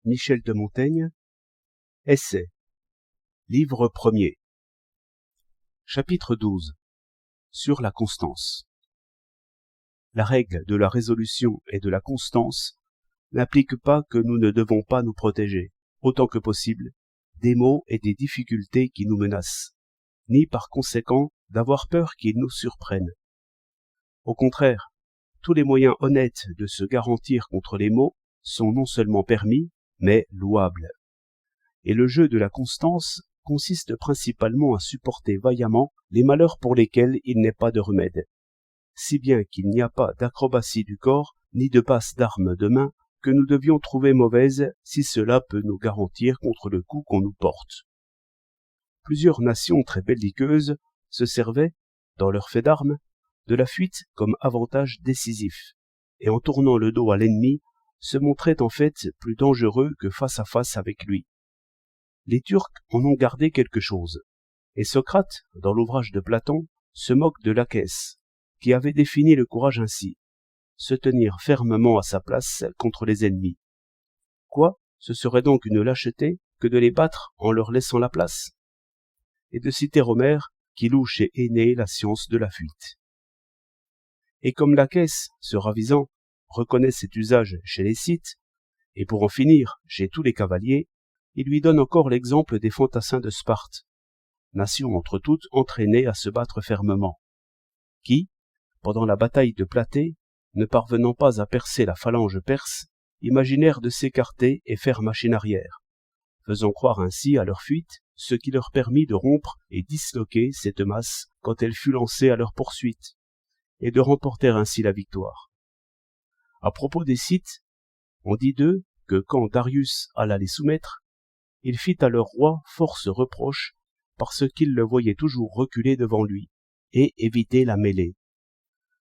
Michel de Montaigne. Essai. Livre 1er. Chapitre 12. Sur la constance. La règle de la résolution et de la constance n'implique pas que nous ne devons pas nous protéger, autant que possible, des maux et des difficultés qui nous menacent, ni par conséquent d'avoir peur qu'ils nous surprennent. Au contraire, tous les moyens honnêtes de se garantir contre les maux sont non seulement permis, mais louables. Et le jeu de la constance consiste principalement à supporter vaillamment les malheurs pour lesquels il n'est pas de remède, si bien qu'il n'y a pas d'acrobatie du corps, ni de passe d'armes de main, que nous devions trouver mauvaise si cela peut nous garantir contre le coup qu'on nous porte. Plusieurs nations très belliqueuses se servaient, dans leurs faits d'armes, de la fuite comme avantage décisif, et en tournant le dos à l'ennemi, se montraient en fait plus dangereux que face à face avec lui. Les Turcs en ont gardé quelque chose, et Socrate, dans l'ouvrage de Platon, se moque de Lachès, qui avait défini le courage ainsi: se tenir fermement à sa place contre les ennemis. Quoi, ce serait donc une lâcheté que de les battre en leur laissant la place? Et de citer Homère, qui loue chez Énée la science de la fuite. Et comme Lachès, se ravisant, reconnaît cet usage chez les Scythes, et pour en finir chez tous les cavaliers, il lui donne encore l'exemple des fantassins de Sparte, nation entre toutes entraînée à se battre fermement, qui, pendant la bataille de Platée, ne parvenant pas à percer la phalange perse, imaginèrent de s'écarter et faire machine arrière, faisant croire ainsi à leur fuite, ce qui leur permit de rompre et disloquer cette masse quand elle fut lancée à leur poursuite, et de remporter ainsi la victoire. À propos des Scythes, on dit d'eux que quand Darius alla les soumettre, il fit à leur roi force reproche parce qu'il le voyait toujours reculer devant lui et éviter la mêlée.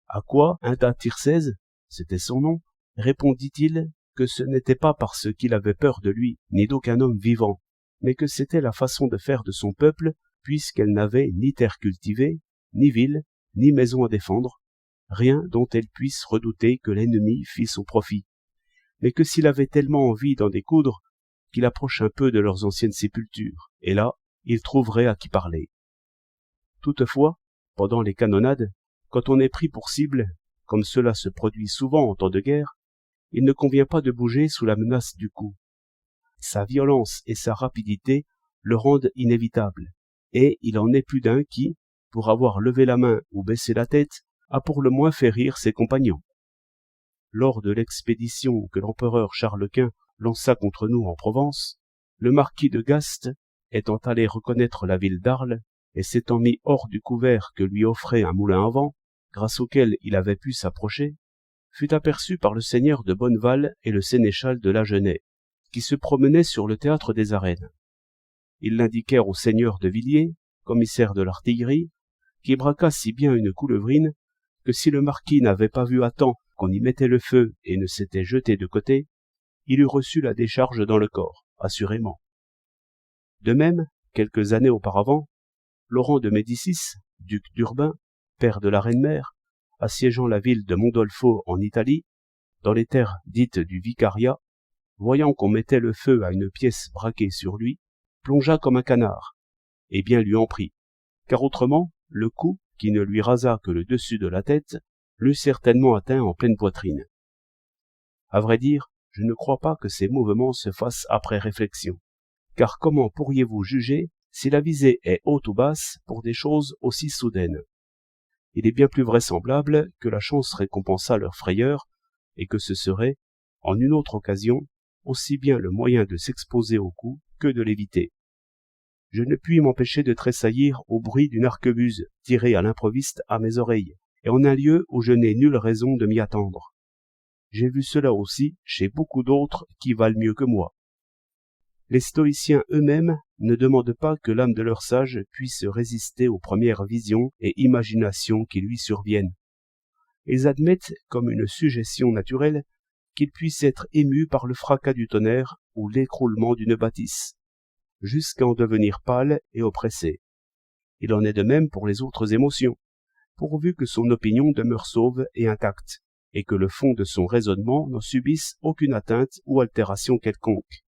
À quoi Intatircès, c'était son nom, répondit-il que ce n'était pas parce qu'il avait peur de lui ni d'aucun homme vivant, mais que c'était la façon de faire de son peuple, puisqu'elle n'avait ni terre cultivée, ni ville, ni maison à défendre, rien dont elle puisse redouter que l'ennemi fît son profit, mais que s'il avait tellement envie d'en découdre, qu'il approche un peu de leurs anciennes sépultures, et là, il trouverait à qui parler. Toutefois, pendant les canonnades, quand on est pris pour cible, comme cela se produit souvent en temps de guerre, il ne convient pas de bouger sous la menace du coup. Sa violence et sa rapidité le rendent inévitable, et il en est plus d'un qui, pour avoir levé la main ou baissé la tête, a pour le moins fait rire ses compagnons. Lors de l'expédition que l'empereur Charles Quint lança contre nous en Provence, le marquis de Gast, étant allé reconnaître la ville d'Arles, et s'étant mis hors du couvert que lui offrait un moulin à vent, grâce auquel il avait pu s'approcher, fut aperçu par le seigneur de Bonneval et le sénéchal de Lagenais, qui se promenaient sur le théâtre des arènes. Ils l'indiquèrent au seigneur de Villiers, commissaire de l'artillerie, qui braqua si bien une coulevrine que si le marquis n'avait pas vu à temps qu'on y mettait le feu et ne s'était jeté de côté, il eût reçu la décharge dans le corps, assurément. De même, quelques années auparavant, Laurent de Médicis, duc d'Urbain, père de la reine-mère, assiégeant la ville de Mondolfo en Italie, dans les terres dites du Vicariat, voyant qu'on mettait le feu à une pièce braquée sur lui, plongea comme un canard, et bien lui en prit, car autrement, le coup, qui ne lui rasa que le dessus de la tête, l'eût certainement atteint en pleine poitrine. À vrai dire, je ne crois pas que ces mouvements se fassent après réflexion, car comment pourriez-vous juger si la visée est haute ou basse pour des choses aussi soudaines? Il est bien plus vraisemblable que la chance récompensât leur frayeur, et que ce serait, en une autre occasion, aussi bien le moyen de s'exposer au coup que de l'éviter. Je ne puis m'empêcher de tressaillir au bruit d'une arquebuse tirée à l'improviste à mes oreilles, et en un lieu où je n'ai nulle raison de m'y attendre. J'ai vu cela aussi chez beaucoup d'autres qui valent mieux que moi. Les stoïciens eux-mêmes ne demandent pas que l'âme de leur sage puisse résister aux premières visions et imaginations qui lui surviennent. Ils admettent comme une suggestion naturelle qu'il puisse être ému par le fracas du tonnerre ou l'écroulement d'une bâtisse, jusqu'à en devenir pâle et oppressé. Il en est de même pour les autres émotions, pourvu que son opinion demeure sauve et intacte, et que le fond de son raisonnement n'en subisse aucune atteinte ou altération quelconque.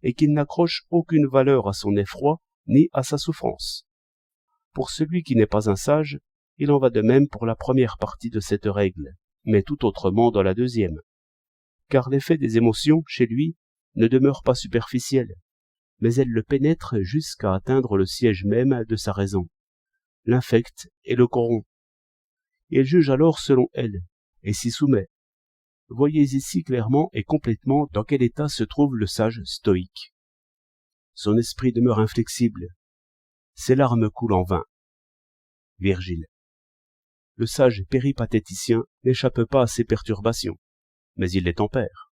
et qu'il n'accroche aucune valeur à son effroi ni à sa souffrance. Pour celui qui n'est pas un sage, il en va de même pour la première partie de cette règle, mais tout autrement dans la deuxième. Car l'effet des émotions, chez lui, ne demeure pas superficiel, mais elles le pénètrent jusqu'à atteindre le siège même de sa raison, l'infecte et le corrompt. Il juge alors selon elle, et s'y soumet. Voyez ici clairement et complètement dans quel état se trouve le sage stoïque. Son esprit demeure inflexible, ses larmes coulent en vain. Virgile. Le sage péripatéticien n'échappe pas à ces perturbations, mais il les tempère.